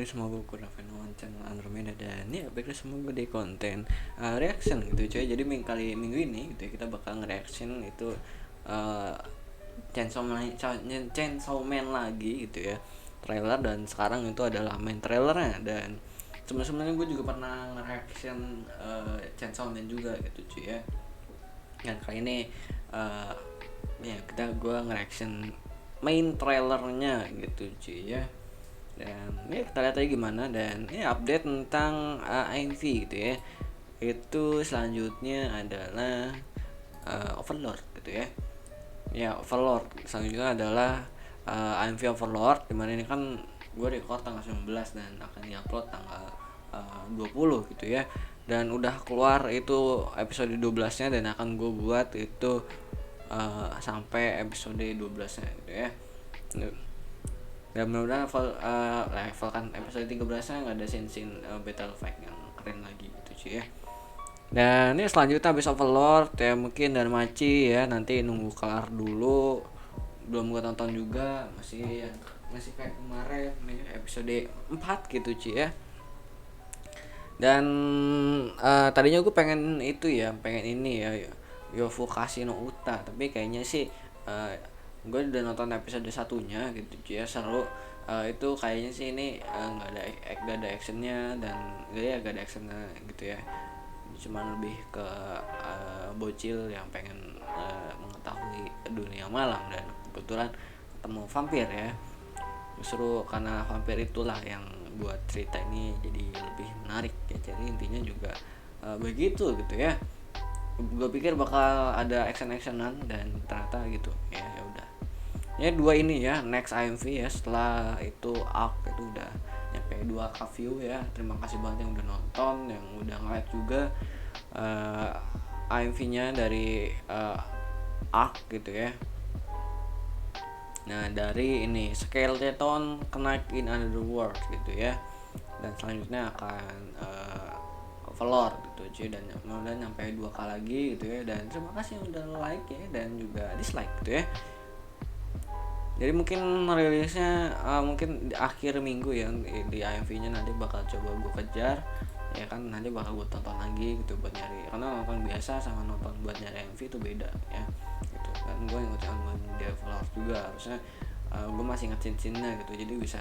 semoga kurang Fenomen channel Andromeda dan ya baiklah semoga di konten reaction gitu cuy. Jadi minggu ini gitu ya, kita bakal nge-reaction itu uh, Chainsaw Man lagi gitu ya, trailer, dan sekarang itu adalah main trailernya. Dan sebelumnya gue juga pernah nge-reaction Chainsaw Man juga gitu cuy ya. Dan kali ini uh, ya gue nge-reaction main trailernya gitu cuy ya. Dan ya kita lihat aja gimana. Dan ini update tentang AMV gitu ya. Itu selanjutnya adalah Overlord gitu ya. Ya Overlord selanjutnya adalah AMV Overlord, dimana ini kan gue record tanggal 19 dan akan diupload tanggal 20 gitu ya. Dan udah keluar itu episode 12 nya, dan akan gue buat itu sampai episode 12 nya gitu ya. Dan mudah-mudahan level kan episode 13 nya nggak ada scene battle fight yang keren lagi gitu cuy ya. Dan ini selanjutnya habis Overlord ya, mungkin dan Maci ya, nanti nunggu kelar dulu. Belum gue tonton juga, masih kayak kemarin episode 4 gitu cuy ya. Dan tadinya gue pengen itu ya, pengen ini ya, Yofukasi no Uta, tapi kayaknya sih gue udah nonton episode satunya gitu cuy ya, seru. Itu kayaknya sih ini nggak ada actionnya, dan gak ada actionnya gitu ya, cuman lebih ke bocil yang pengen mengetahui dunia malam, dan kebetulan ketemu vampir ya. Seru karena vampir itulah yang buat cerita ini jadi lebih menarik ya. Jadi intinya juga begitu gitu ya. Gue pikir bakal ada action-actionan, dan ternyata gitu ya. Ya udah ya, dua ini ya, next AMV ya, setelah itu Arc itu udah nyampe 2K view ya. Terima kasih banget yang udah nonton, yang udah nge-like juga AMV nya dari Arc gitu ya. Nah dari ini Skeleton Knight in Another World gitu ya. Dan selanjutnya akan Overlord gitu cuy, dan mudah-mudahan nyampe 2K lagi gitu ya. Dan terima kasih yang udah like ya, dan juga dislike gitu ya. Jadi mungkin rilisnya mungkin di akhir minggu ya, di AMV nya nanti bakal coba gue kejar ya kan. Nanti bakal gue tonton lagi gitu buat nyari, karena nonton biasa sama nonton buat nyari AMV itu beda ya gitu. Dan gue ngikutin albumin Overlord juga, harusnya gue masih inget cincinnya gitu, jadi bisa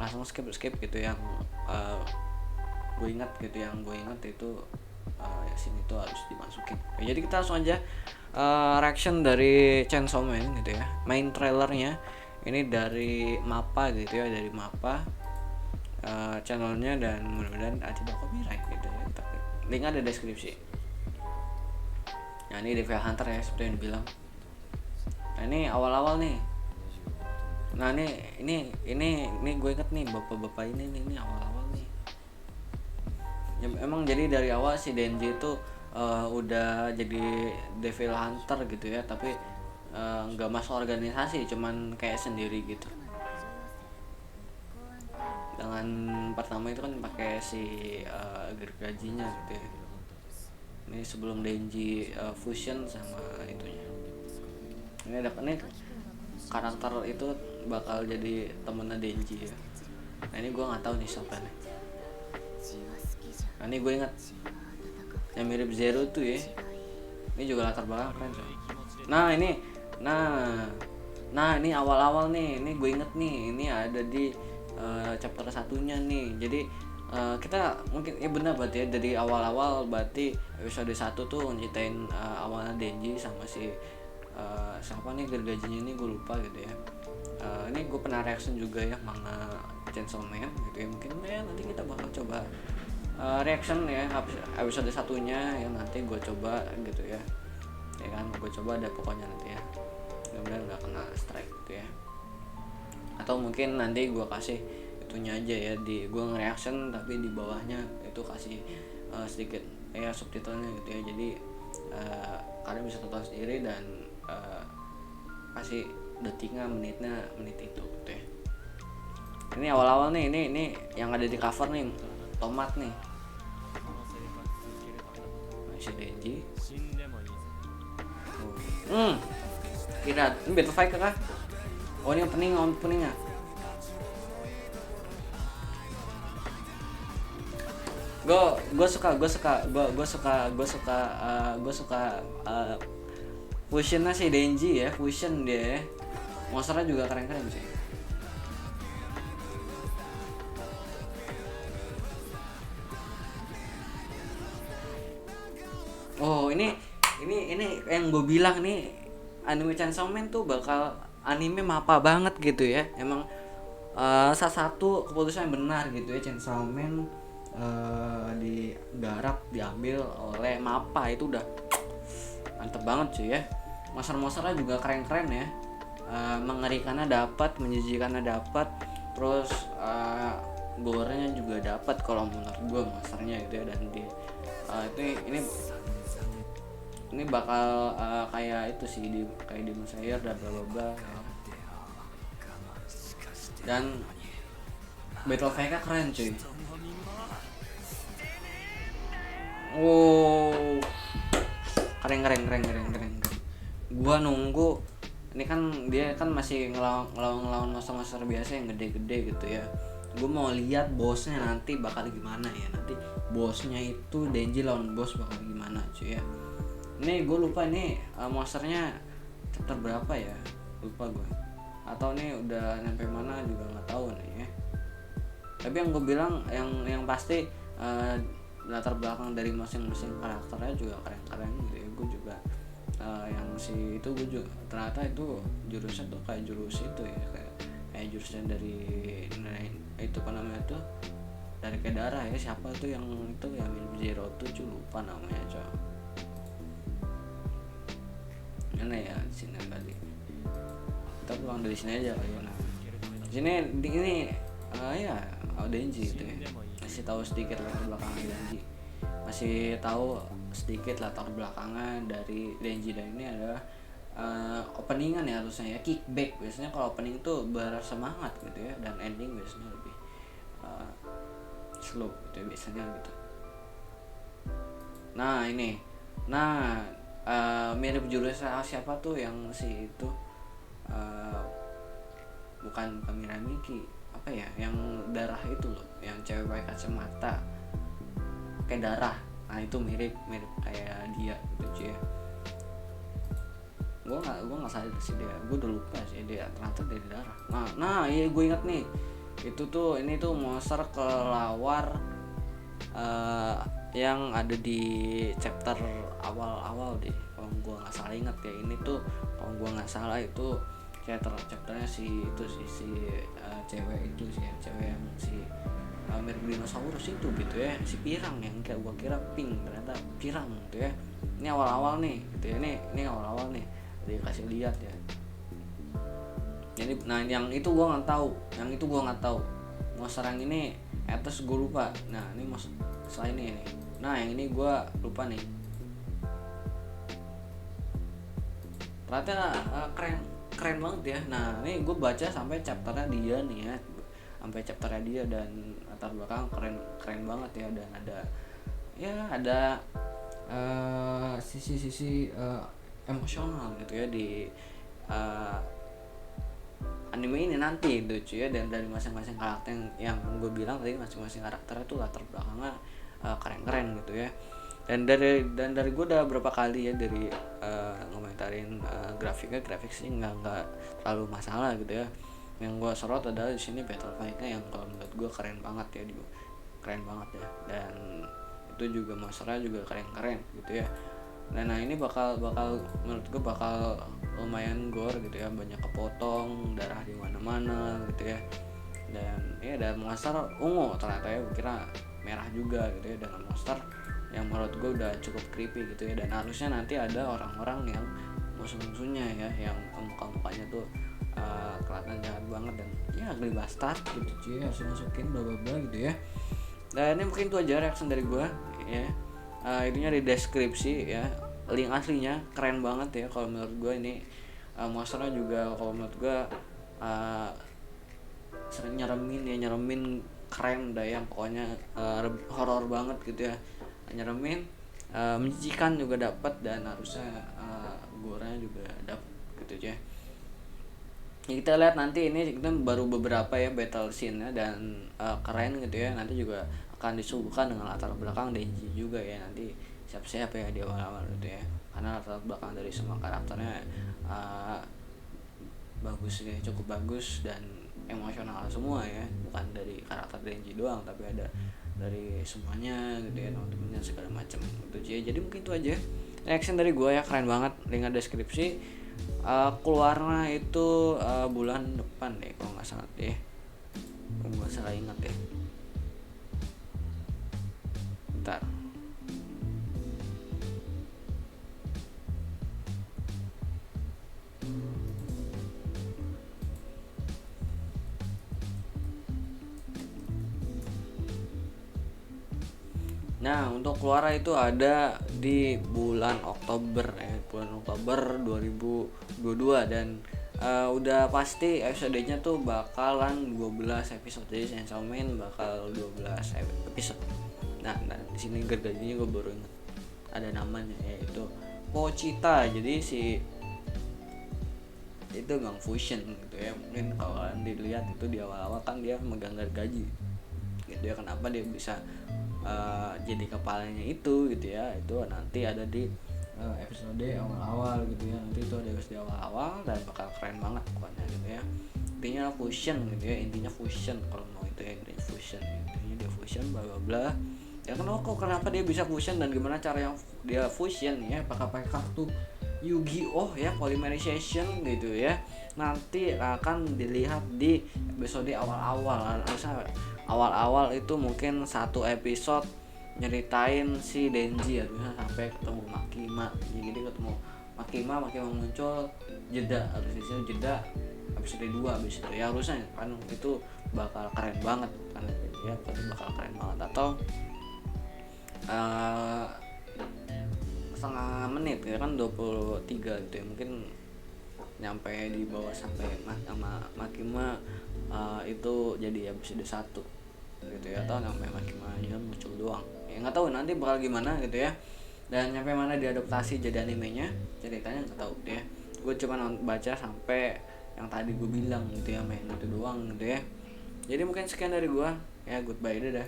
langsung skip gitu yang gue ingat gitu. Yang gue ingat itu ya sini tuh harus dimasukin. Jadi kita langsung aja reaction dari Chainsaw Man gitu ya, main trailernya. Ini dari Mappa gitu ya, dari Mappa channelnya, dan mudah-mudahan tidak copyright gitu ya. Link ada deskripsi. Nah ini Devil Hunter ya, seperti yang dibilang. Nah ini awal-awal nih. Nah ini gue inget nih, bapak-bapak ini awal-awal nih. Ya, emang jadi dari awal si Denji itu udah jadi Devil Hunter gitu ya, tapi nggak masuk organisasi, cuman kayak sendiri gitu. Dengan pertama itu kan pakai si gergajinya gitu ya. Ini sebelum Denji fusion sama itunya. Ini karakter itu bakal jadi temennya Denji ya. Nah ini gue nggak tahu nih siapa nih. Nah ini gue ingat yang mirip Zero tuh ya. Ini juga latar belakang keren coy. Nah ini awal-awal nih. Ini gue inget nih. Ini ada di chapter satunya nih. Jadi kita mungkin ya benar berarti ya, dari awal-awal berarti episode 1 tuh nyeritain awalnya Denji sama si siapa nih gergajinya ini, gue lupa gitu ya. Ini gue pernah reaction juga ya, manga Chainsaw Man gitu ya. Mungkin ya nanti kita bakal coba reaction ya episode satunya ya, nanti gue coba gitu ya. Ya kan gue coba ada pokoknya nanti ya, mudah-mudahan nggak kena strike gitu ya. Atau mungkin nanti gue kasih itunya aja ya, di gue nge-reaction tapi di bawahnya itu kasih sedikit ya subtitlenya gitu ya. Jadi kalian bisa tonton sendiri, dan kasih detiknya, menit itu gitu ya. Ini awal-awal nih, ini yang ada di cover nih, tomat nih. Masih Denji. Kira ini Battle Fight kah? Oh ini openingnya. gue suka fusionnya si Denji ya, fusion dia ya. Monsternya juga keren-keren sih. Oh ini yang gue bilang nih, anime Chainsaw Man tuh bakal anime mapa banget gitu ya. Emang salah satu keputusan yang benar gitu ya, Chainsaw Man digarap diambil oleh mapa itu udah mantep banget cuy ya. Monster-monsternya juga keren-keren ya. Mengerikannya dapat, menjijikannya dapat, terus gore-nya juga dapat kalau menurut gue monsternya gitu ya. Dan di ini bakal kayak itu sih, kayak di Slayer dan bla bla bla ya. Dan Battle Fake keren cuy. Oh, keren. Gua nunggu ini kan, dia kan masih ngelawan monster-monster biasa yang gede-gede gitu ya. Gue mau lihat bosnya nanti bakal gimana ya. Nanti bosnya itu Denji lawan bos bakal gimana cuy ya. Ini gue lupa nih monsternya chapter berapa ya, lupa gue. Atau nih udah nyampe mana juga nggak tahu nih ya. Tapi yang gue bilang yang pasti latar belakang dari masing-masing karakternya juga keren-keren gitu ya. Gue juga yang si itu gue juga ternyata itu jurusnya tuh kayak jurus itu ya, kayak jurusnya dari itu apa namanya tuh, dari Kedara ya. Siapa tuh yang itu yang Zero tuh lupa namanya coy. Mana ya sini tadi, kita pulang dari sini aja kali ya. Nah sini ini ya Denji itu ya, masih tahu sedikit latar belakangan Denji, masih tahu sedikit latar belakangan dari Denji. Dan ini adalah openingan ya harusnya ya, kickback. Biasanya kalau opening tuh bersemangat gitu ya, dan ending biasanya lebih slow gitu ya, biasanya gitu. Nah ini mirip jurus siapa tuh yang si itu, bukan Kamira Miki, apa ya, yang darah itu loh, yang cewek pakai kacamata kayak darah. Nah itu mirip kayak dia gitu cuy ya. gue nggak sadar sih dia, gue udah lupa sih dia ternyata dari darah. Nah iya gue inget nih, itu tuh ini tuh monster kelawar yang ada di chapter awal deh kalau gue nggak salah inget ya. Ini tuh kalau gue nggak salah itu chapternya si itu si cewek itu sih ya, cewek yang si mirip dinosaurus itu gitu ya, si pirang yang kayak gue kira pink ternyata pirang gitu ya. Ini awal-awal nih gitu ya, ini awal-awal nih dikasih lihat ya. Jadi nah yang itu gue nggak tahu monster yang ini atas gue lupa. Nah ini selain ini nih, nah yang ini gue lupa nih. Ternyata keren banget ya. Nah ini gue baca sampai chapternya dia nih ya, sampai chapternya dia, dan latar belakang keren banget ya. Dan ada sisi emosional gitu ya di anime ini nanti gitu cuy ya. Dan dari masing-masing karakter yang gue bilang tadi, masing-masing karakter itu latar belakangnya keren-keren gitu ya. Dan dari gue udah berapa kali ya dari ngomentarin grafik sih nggak terlalu masalah gitu ya. Yang gue sorot adalah di sini battle fight-nya yang kalau menurut gue keren banget ya, dan itu juga monsternya juga keren gitu ya. Dan nah ini bakal menurut gue bakal lumayan gore gitu ya, banyak kepotong, darah di mana-mana gitu ya. Dan ya ada monster ungu ternyata ya, gue kira merah juga gitu ya, dengan monster yang menurut gue udah cukup creepy gitu ya. Dan harusnya nanti ada orang-orang yang musuh-musuhnya ya, yang muka-mukanya tuh kelihatan jahat banget dan ya ugly bastard gitu cuy, harus masukin bla bla bla gitu ya. Dan ini mungkin tuh aja reaction dari gue ya. Itunya di deskripsi ya, link aslinya keren banget ya kalau menurut gue. Ini monsternya juga kalau menurut gue sering nyeremin keren dah ya pokoknya, horor banget gitu ya, nyeremin, menjijikan juga dapat, dan harusnya goranya juga dapat gitu aja. Ya, kita lihat nanti, ini kita baru beberapa ya battle scene-nya, dan keren gitu ya. Nanti juga akan disuguhkan dengan latar belakang Denji juga ya, nanti siap-siap ya di awal-awal gitu ya, karena latar belakang dari semua karakternya uh, bagus ya, cukup bagus dan emosional semua ya, bukan dari karakter Denji doang tapi ada dari semuanya gitu ya, teman-temannya segala macam gitu ya. Jadi mungkin itu aja reaction dari gue ya, keren banget, link deskripsi. Keluarnya itu bulan depan deh kalau nggak salah deh, kalau nggak salah ingat deh, bentar. Nah, untuk keluar itu ada di bulan Oktober ya, bulan Oktober 2022 dan udah pasti episodenya tuh bakalan 12 episode. Jadi Chainsaw Man bakal 12 episode. Nah, di sini gergajinya gue baru ingat ada namanya yaitu Pochita. Jadi si itu Gang Fusion gitu ya. Mungkin kalau kalian dilihat itu di awal-awal kan dia megang gergaji gitu ya, kenapa dia bisa jadi kepalanya itu gitu ya, itu nanti ada di episode awal-awal gitu ya, nanti itu ada episode awal-awal dan bakal keren banget pokoknya gitu ya. Intinya fusion gitu ya, intinya fusion kalau mau itu ya, intinya fusion, intinya dia fusion bla bla bla ya kan. Kenapa dia bisa fusion dan gimana cara yang dia fusion ya, apakah pakai kartu Yu-Gi-Oh ya, polymerization gitu ya, nanti akan dilihat di episode awal-awal. Awal-awal itu mungkin satu episode nyeritain si Denji ya, sampai ketemu Makima. Jadi ketemu Makima muncul, jeda, habis itu jeda episode 2 habis itu ya, harusnya kan itu bakal keren banget kan ya, itu bakal keren banget. Atau setengah menit ya kan, 23 gitu ya, mungkin nyampe di bawah sampai sama Makima itu jadi episode 1 gitu ya, atau sampai Makimanya muncul doang ya, nggak tahu nanti bakal gimana gitu ya, dan nyampe mana diadaptasi jadi animenya ceritanya nggak tahu deh. Gue cuma baca sampai yang tadi gue bilang gitu ya, main itu doang gitu ya. Jadi mungkin sekian dari gue ya, goodbye, dadah.